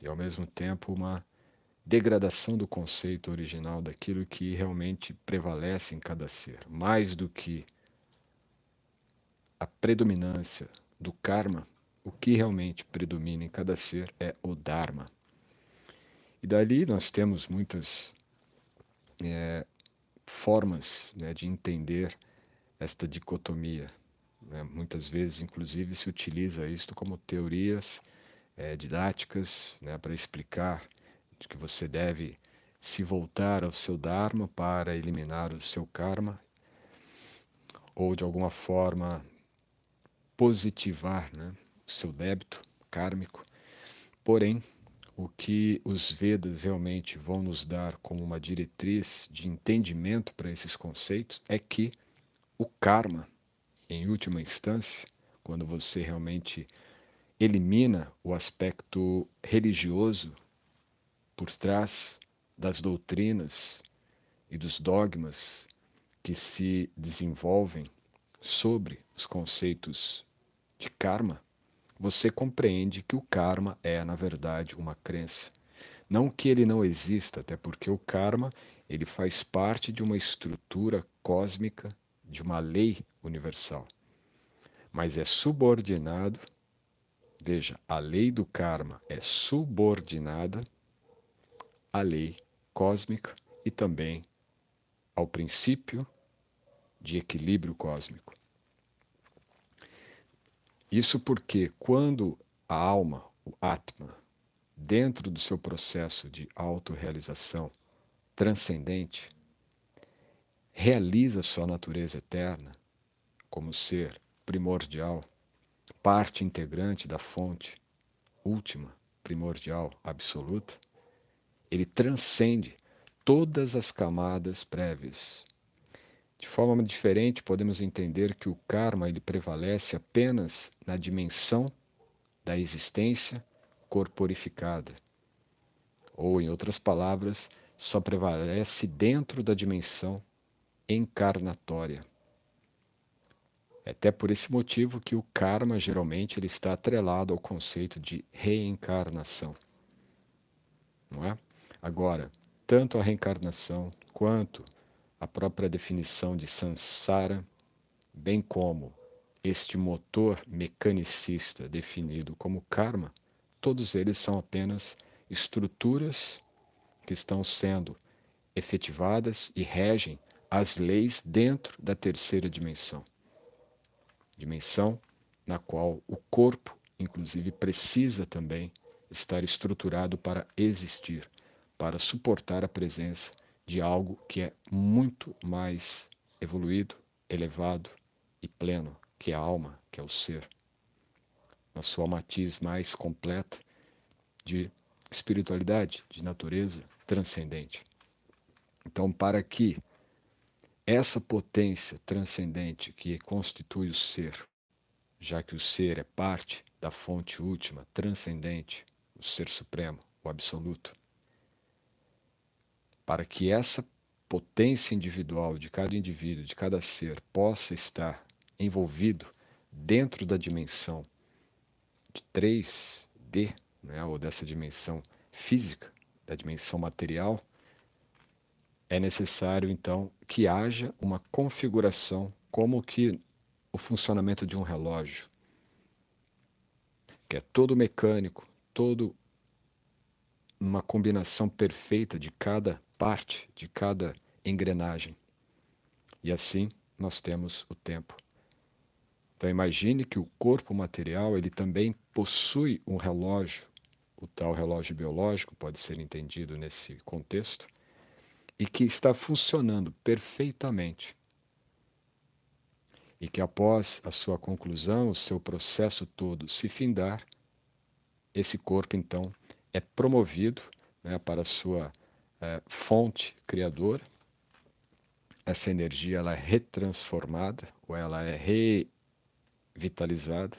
e ao mesmo tempo uma degradação do conceito original daquilo que realmente prevalece em cada ser, mais do que a predominância do karma. O que realmente predomina em cada ser é o Dharma. E dali nós temos muitas formas, né, de entender esta dicotomia. Né? Muitas vezes, inclusive, se utiliza isto como teorias didáticas, né, para explicar de que você deve se voltar ao seu Dharma para eliminar o seu karma, ou de alguma forma positivar, né, o seu débito kármico. Porém, o que os Vedas realmente vão nos dar como uma diretriz de entendimento para esses conceitos é que o karma, em última instância, quando você realmente elimina o aspecto religioso por trás das doutrinas e dos dogmas que se desenvolvem sobre os conceitos de karma, você compreende que o karma é, na verdade, uma crença. Não que ele não exista, até porque o karma ele faz parte de uma estrutura cósmica, de uma lei universal, mas é subordinado. Veja, a lei do karma é subordinada à lei cósmica e também ao princípio de equilíbrio cósmico. Isso porque quando a alma, o Atma, dentro do seu processo de autorrealização transcendente, realiza sua natureza eterna como ser primordial, parte integrante da fonte última, primordial, absoluta, ele transcende todas as camadas prévias. De forma diferente, podemos entender que o karma ele prevalece apenas na dimensão da existência corporificada, ou, em outras palavras, só prevalece dentro da dimensão encarnatória. É até por esse motivo que o karma geralmente ele está atrelado ao conceito de reencarnação, não é? Agora, tanto a reencarnação quanto a própria definição de samsara, bem como este motor mecanicista definido como karma, todos eles são apenas estruturas que estão sendo efetivadas e regem as leis dentro da terceira dimensão. Dimensão na qual o corpo, inclusive, precisa também estar estruturado para existir, para suportar a presença de algo que é muito mais evoluído, elevado e pleno, que é a alma, que é o ser, na sua matiz mais completa de espiritualidade, de natureza transcendente. Então, para que essa potência transcendente que constitui o ser, já que o ser é parte da fonte última, transcendente, o ser supremo, o absoluto, para que essa potência individual de cada indivíduo, de cada ser, possa estar envolvido dentro da dimensão de 3D, né, ou dessa dimensão física, da dimensão material, é necessário então que haja uma configuração como que o funcionamento de um relógio, que é todo mecânico, todo uma combinação perfeita de cada parte, de cada engrenagem. E assim nós temos o tempo. Então imagine que o corpo material ele também possui um relógio, o tal relógio biológico pode ser entendido nesse contexto, e que está funcionando perfeitamente. E que após a sua conclusão, o seu processo todo se findar, esse corpo então é promovido, né, para a sua fonte criadora. Essa energia ela é retransformada, ou ela é revitalizada,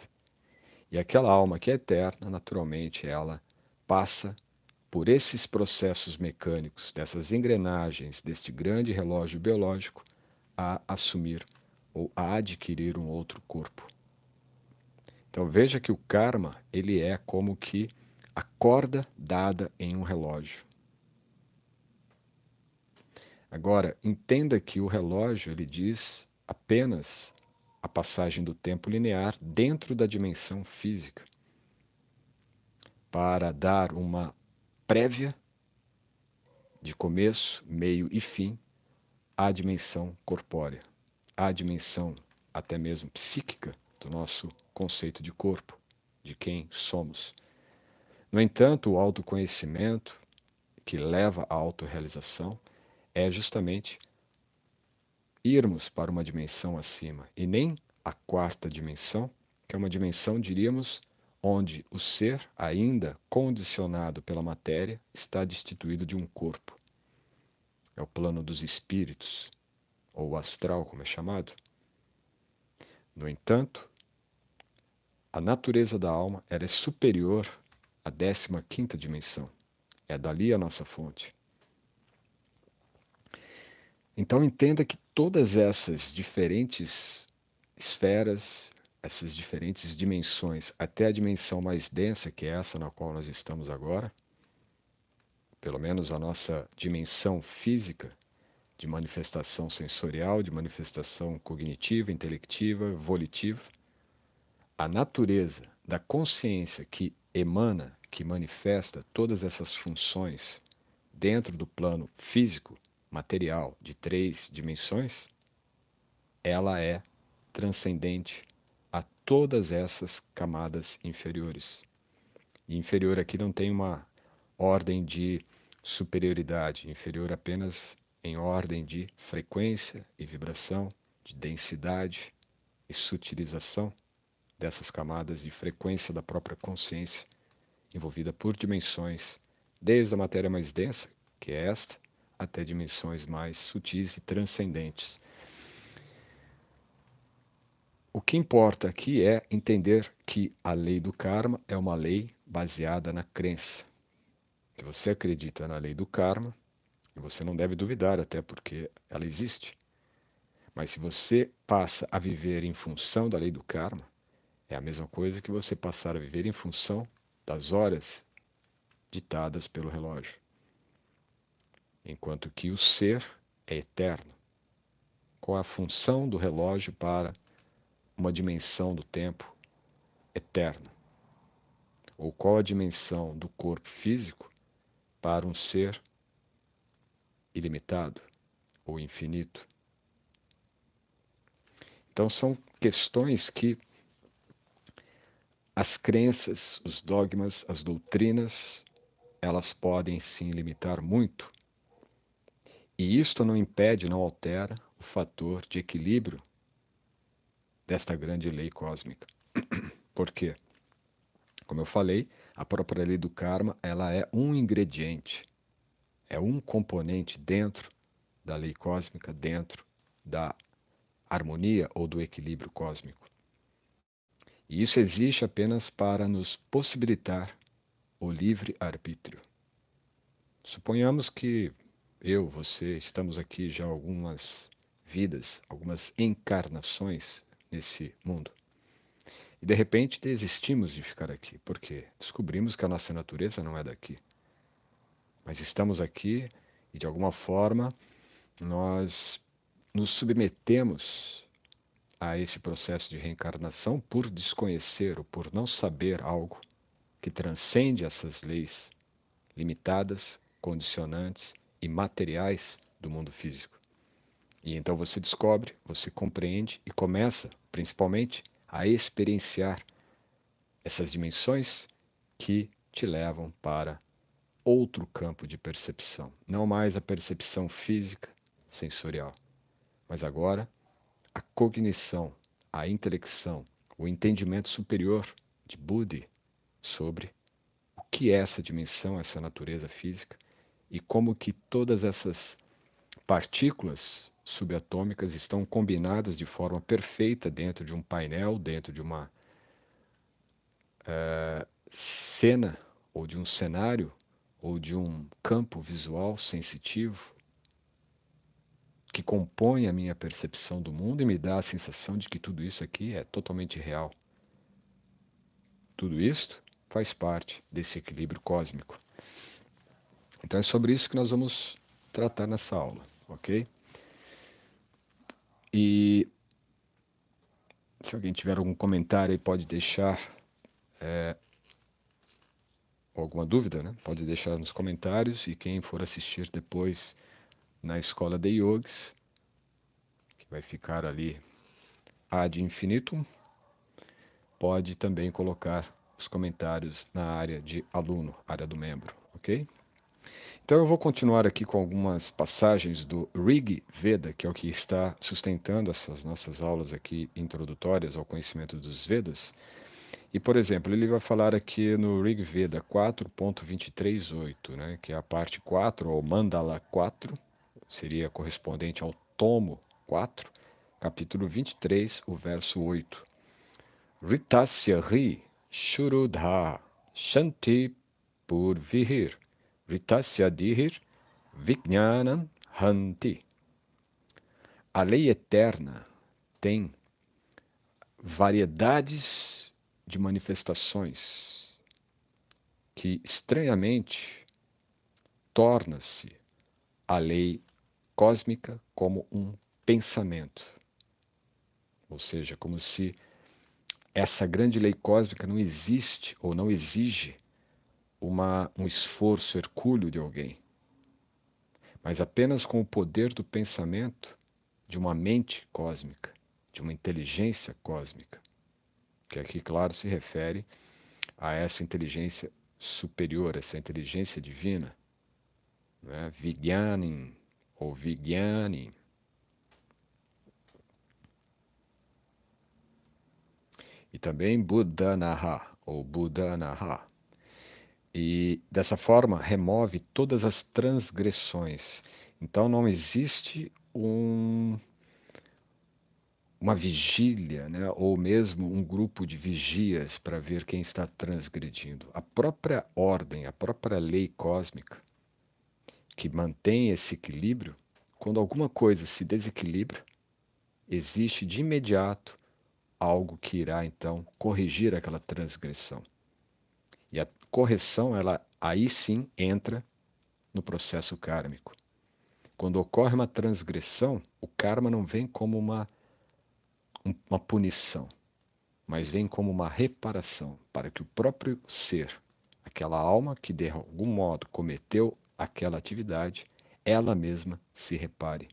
e aquela alma que é eterna, naturalmente, ela passa por esses processos mecânicos, dessas engrenagens, deste grande relógio biológico, a assumir ou a adquirir um outro corpo. Então veja que o karma, ele é como que a corda dada em um relógio. Agora, entenda que o relógio ele diz apenas a passagem do tempo linear dentro da dimensão física, para dar uma prévia de começo, meio e fim à dimensão corpórea, à dimensão até mesmo psíquica do nosso conceito de corpo, de quem somos. No entanto, o autoconhecimento que leva à autorrealização é justamente irmos para uma dimensão acima, e nem a quarta dimensão, que é uma dimensão, diríamos, onde o ser, ainda condicionado pela matéria, está destituído de um corpo. É o plano dos espíritos, ou astral, como é chamado. No entanto, a natureza da alma ela é superior à 15ª dimensão. É dali a nossa fonte. Então entenda que todas essas diferentes esferas, essas diferentes dimensões, até a dimensão mais densa, que é essa na qual nós estamos agora, pelo menos a nossa dimensão física, de manifestação sensorial, de manifestação cognitiva, intelectiva, volitiva, a natureza da consciência que emana, que manifesta todas essas funções dentro do plano físico, material, de 3 dimensões, ela é transcendente a todas essas camadas inferiores. E inferior aqui não tem uma ordem de superioridade, inferior apenas em ordem de frequência e vibração, de densidade e sutilização dessas camadas de frequência da própria consciência, envolvida por dimensões, desde a matéria mais densa, que é esta, até dimensões mais sutis e transcendentes. O que importa aqui é entender que a lei do karma é uma lei baseada na crença. Se você acredita na lei do karma, você não deve duvidar, até porque ela existe. Mas se você passa a viver em função da lei do karma, é a mesma coisa que você passar a viver em função das horas ditadas pelo relógio. Enquanto que o ser é eterno. Qual a função do relógio para uma dimensão do tempo eterna? Ou qual a dimensão do corpo físico para um ser ilimitado ou infinito? Então são questões que as crenças, os dogmas, as doutrinas, elas podem sim limitar muito. E isto não impede, não altera o fator de equilíbrio desta grande lei cósmica. Por quê? Como eu falei, a própria lei do karma, ela é um ingrediente, é um componente dentro da lei cósmica, dentro da harmonia ou do equilíbrio cósmico. E isso existe apenas para nos possibilitar o livre arbítrio. Suponhamos que eu, você, estamos aqui já algumas vidas, algumas encarnações nesse mundo. E de repente desistimos de ficar aqui, porque descobrimos que a nossa natureza não é daqui. Mas estamos aqui e de alguma forma nós nos submetemos a esse processo de reencarnação por desconhecer ou por não saber algo que transcende essas leis limitadas, condicionantes e materiais do mundo físico. E então você descobre, você compreende e começa, principalmente, a experienciar essas dimensões que te levam para outro campo de percepção. Não mais a percepção física, sensorial, mas agora a cognição, a intelecção, o entendimento superior de Buddhi sobre o que é essa dimensão, essa natureza física e como que todas essas partículas subatômicas estão combinadas de forma perfeita dentro de um painel, dentro de uma cena ou de um cenário ou de um campo visual sensitivo que compõe a minha percepção do mundo e me dá a sensação de que tudo isso aqui é totalmente real. Tudo isto faz parte desse equilíbrio cósmico. Então é sobre isso que nós vamos tratar nessa aula, ok? E se alguém tiver algum comentário aí, pode deixar, ou alguma dúvida, né? Pode deixar nos comentários, e quem for assistir depois na escola de yogis, que vai ficar ali ad infinitum, pode também colocar os comentários na área de aluno, área do membro, ok? Então eu vou continuar aqui com algumas passagens do Rig Veda, que é o que está sustentando essas nossas aulas aqui introdutórias ao conhecimento dos Vedas. E, por exemplo, ele vai falar aqui no Rig Veda 4.23.8, né, que é a parte 4, ou Mandala 4, seria correspondente ao tomo 4, capítulo 23, o verso 8. Ritasya ri shurudha shanti purvihir ritasya dihir vijnanam hanti. A lei eterna tem variedades de manifestações que, estranhamente, torna-se a lei cósmica como um pensamento. Ou seja, como se essa grande lei cósmica não existe ou não exige um esforço hercúleo de alguém, mas apenas com o poder do pensamento de uma mente cósmica, de uma inteligência cósmica, que aqui, claro, se refere a essa inteligência superior, essa inteligência divina, né? Vijnanim ou Vijnani. E também Buddhanaha ou Buddhanaha. E dessa forma remove todas as transgressões. Então não existe uma vigília, né, ou mesmo um grupo de vigias para ver quem está transgredindo. A própria ordem, a própria lei cósmica que mantém esse equilíbrio, quando alguma coisa se desequilibra, existe de imediato algo que irá então corrigir aquela transgressão. E a correção, ela aí sim entra no processo kármico. Quando ocorre uma transgressão, o karma não vem como uma punição, mas vem como uma reparação, para que o próprio ser, aquela alma que de algum modo cometeu aquela atividade, ela mesma se repare.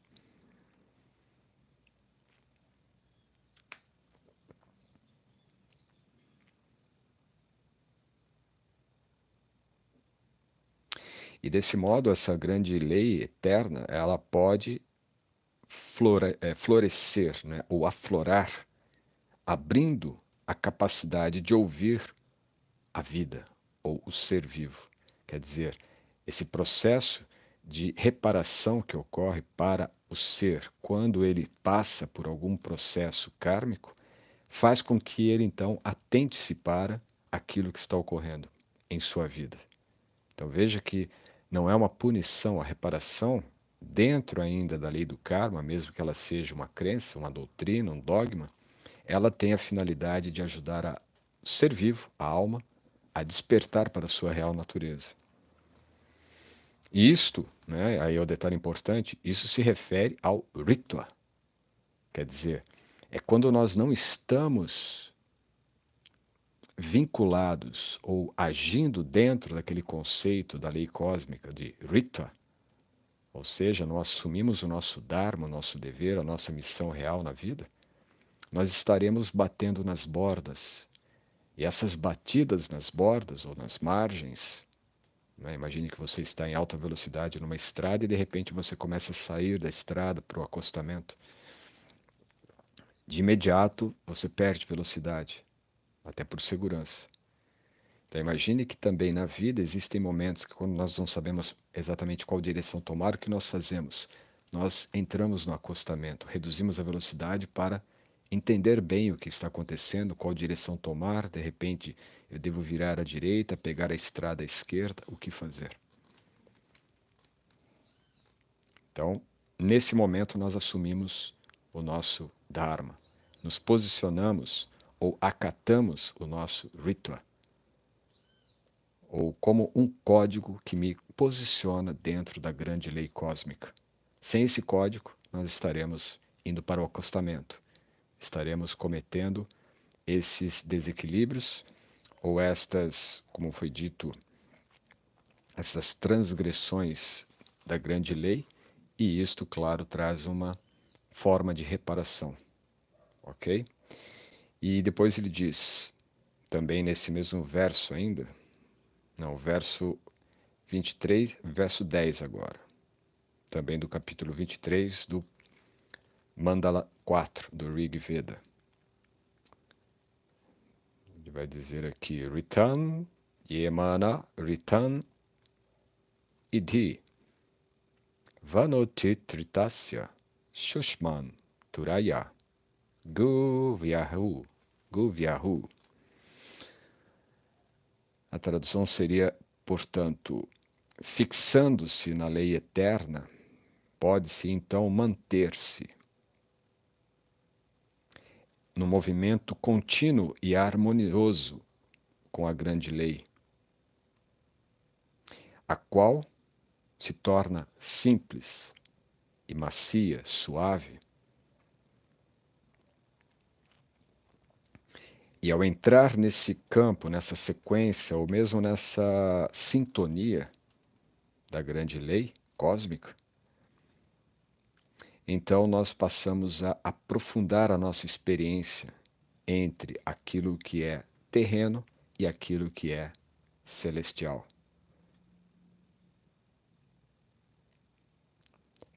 E desse modo, essa grande lei eterna, ela pode florescer, né, ou aflorar, abrindo a capacidade de ouvir a vida, ou o ser vivo. Quer dizer, esse processo de reparação que ocorre para o ser, quando ele passa por algum processo kármico, faz com que ele então atente-se para aquilo que está ocorrendo em sua vida. Então veja que não é uma punição, a reparação, dentro ainda da lei do karma, mesmo que ela seja uma crença, uma doutrina, um dogma, ela tem a finalidade de ajudar o ser vivo, a alma, a despertar para a sua real natureza. E isto, né, aí é o detalhe importante, isso se refere ao Ritva. Quer dizer, é quando nós não estamos vinculados ou agindo dentro daquele conceito da lei cósmica de Rita, ou seja, não assumimos o nosso dharma, o nosso dever, a nossa missão real na vida, nós estaremos batendo nas bordas. E essas batidas nas bordas ou nas margens, né, imagine que você está em alta velocidade numa estrada e de repente você começa a sair da estrada para o acostamento. De imediato você perde velocidade, até por segurança. Então imagine que também na vida existem momentos que quando nós não sabemos exatamente qual direção tomar, o que nós fazemos? Nós entramos no acostamento, reduzimos a velocidade para entender bem o que está acontecendo, qual direção tomar, de repente eu devo virar à direita, pegar a estrada à esquerda, o que fazer? Então, nesse momento nós assumimos o nosso Dharma, nos posicionamos ou acatamos o nosso Ritva. ou como um código que me posiciona dentro da grande lei cósmica. Sem esse código, nós estaremos indo para o acostamento, estaremos cometendo esses desequilíbrios ou estas, como foi dito, essas transgressões da grande lei, e isto, claro, traz uma forma de reparação, ok? E depois ele diz, também nesse mesmo verso ainda, não, verso 23, verso 10 agora, também do capítulo 23 do Mandala 4 do Rig Veda. Ele vai dizer aqui, Ritan Yemana Ritan Idhi Vanotitritasya Shushman Turaya Guvyahu. Guvyahu. A tradução seria, portanto, fixando-se na lei eterna, pode-se então manter-se no movimento contínuo e harmonioso com a grande lei, a qual se torna simples e macia, suave. E ao entrar nesse campo, nessa sequência, ou mesmo nessa sintonia da grande lei cósmica, então nós passamos a aprofundar a nossa experiência entre aquilo que é terreno e aquilo que é celestial.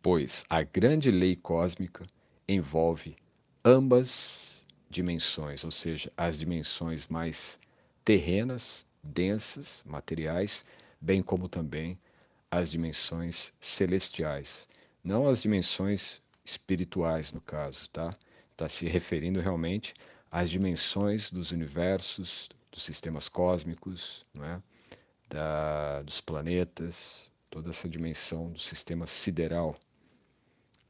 Pois a grande lei cósmica envolve ambas dimensões, ou seja, as dimensões mais terrenas, densas, materiais, bem como também as dimensões celestiais, não as dimensões espirituais no caso, tá? Está se referindo realmente às dimensões dos universos, dos sistemas cósmicos, não é? Dos planetas, toda essa dimensão do sistema sideral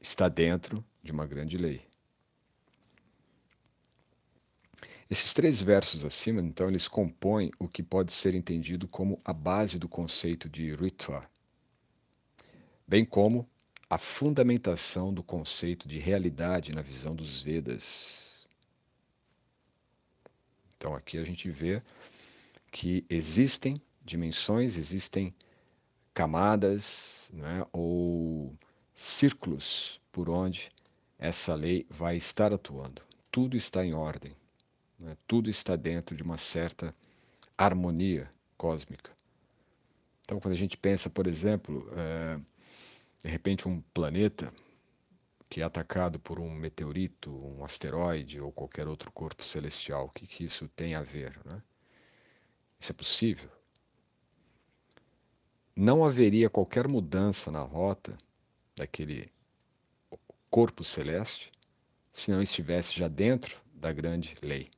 está dentro de uma grande lei. Esses três versos acima, então, eles compõem o que pode ser entendido como a base do conceito de Ritva, bem como a fundamentação do conceito de realidade na visão dos Vedas. Então, aqui a gente vê que existem dimensões, existem camadas, né, ou círculos por onde essa lei vai estar atuando. Tudo está em ordem, né, tudo está dentro de uma certa harmonia cósmica. Então, quando a gente pensa, por exemplo, de repente um planeta que é atacado por um meteorito, um asteroide ou qualquer outro corpo celestial, o que isso tem a ver, né? Isso é possível? Não haveria qualquer mudança na rota daquele corpo celeste se não estivesse já dentro da grande lei.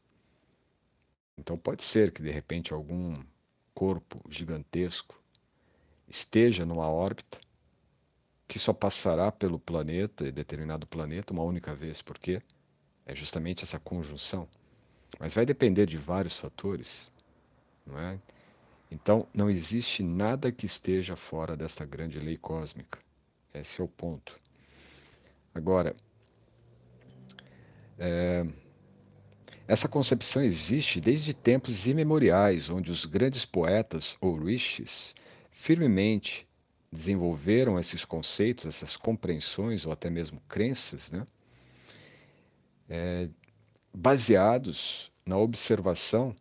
Então pode ser que de repente algum corpo gigantesco esteja numa órbita que só passará pelo planeta, determinado planeta, uma única vez, porque é justamente essa conjunção. Mas vai depender de vários fatores, não é? Então não existe nada que esteja fora desta grande lei cósmica. Esse é o ponto. Agora, essa concepção existe desde tempos imemoriais, onde os grandes poetas ou rishis firmemente desenvolveram esses conceitos, essas compreensões ou até mesmo crenças, né, baseados na observação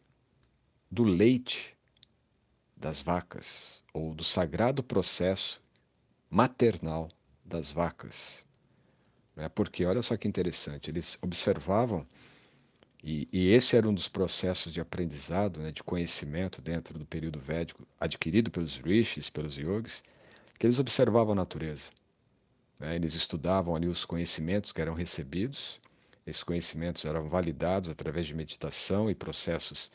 do leite das vacas ou do sagrado processo maternal das vacas. Né? Porque olha só que interessante, eles observavam. E esse era um dos processos de aprendizado, né, de conhecimento dentro do período védico, adquirido pelos rishis, pelos yogis, que eles observavam a natureza. Né, eles estudavam ali os conhecimentos que eram recebidos, esses conhecimentos eram validados através de meditação e processos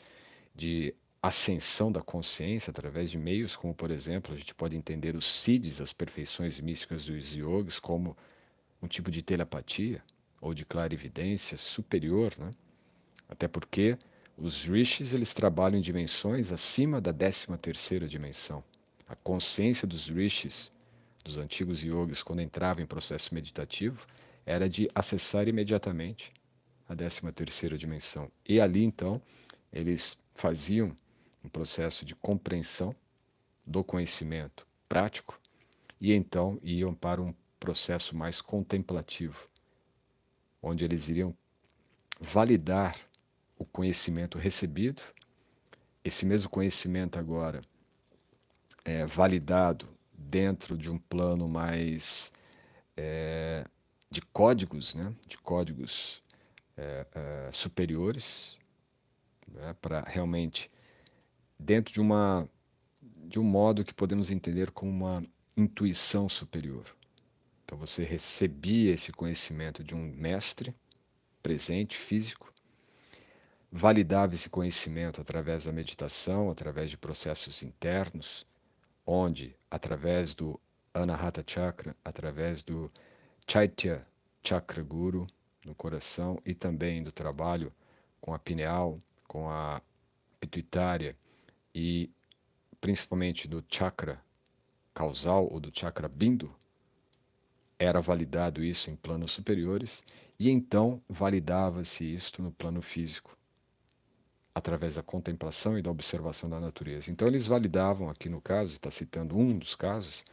de ascensão da consciência, através de meios como, por exemplo, a gente pode entender os siddhis, as perfeições místicas dos yogis, como um tipo de telepatia ou de clarividência superior, né? Até porque Os rishis, eles trabalham em dimensões acima da 13ª dimensão. A consciência dos rishis, dos antigos yogis, quando entravam em processo meditativo, era de acessar imediatamente a 13ª dimensão. E ali, então, eles faziam um processo de compreensão do conhecimento prático e então iam para um processo mais contemplativo, onde eles iriam validar o conhecimento recebido. Esse mesmo conhecimento agora é validado dentro de um plano mais de códigos, né? De códigos superiores, né? Para realmente dentro de um modo que podemos entender como uma intuição superior. Então você recebia esse conhecimento de um mestre presente, físico, validava esse conhecimento através da meditação, através de processos internos, onde, através do Anahata Chakra, através do Chaitya Chakra Guru no coração e também do trabalho com a pineal, com a pituitária e principalmente do chakra causal ou do chakra bindu, era validado isso em planos superiores e então validava-se isto no plano físico, através da contemplação e da observação da natureza. Então eles validavam, aqui no caso, está citando um dos casos,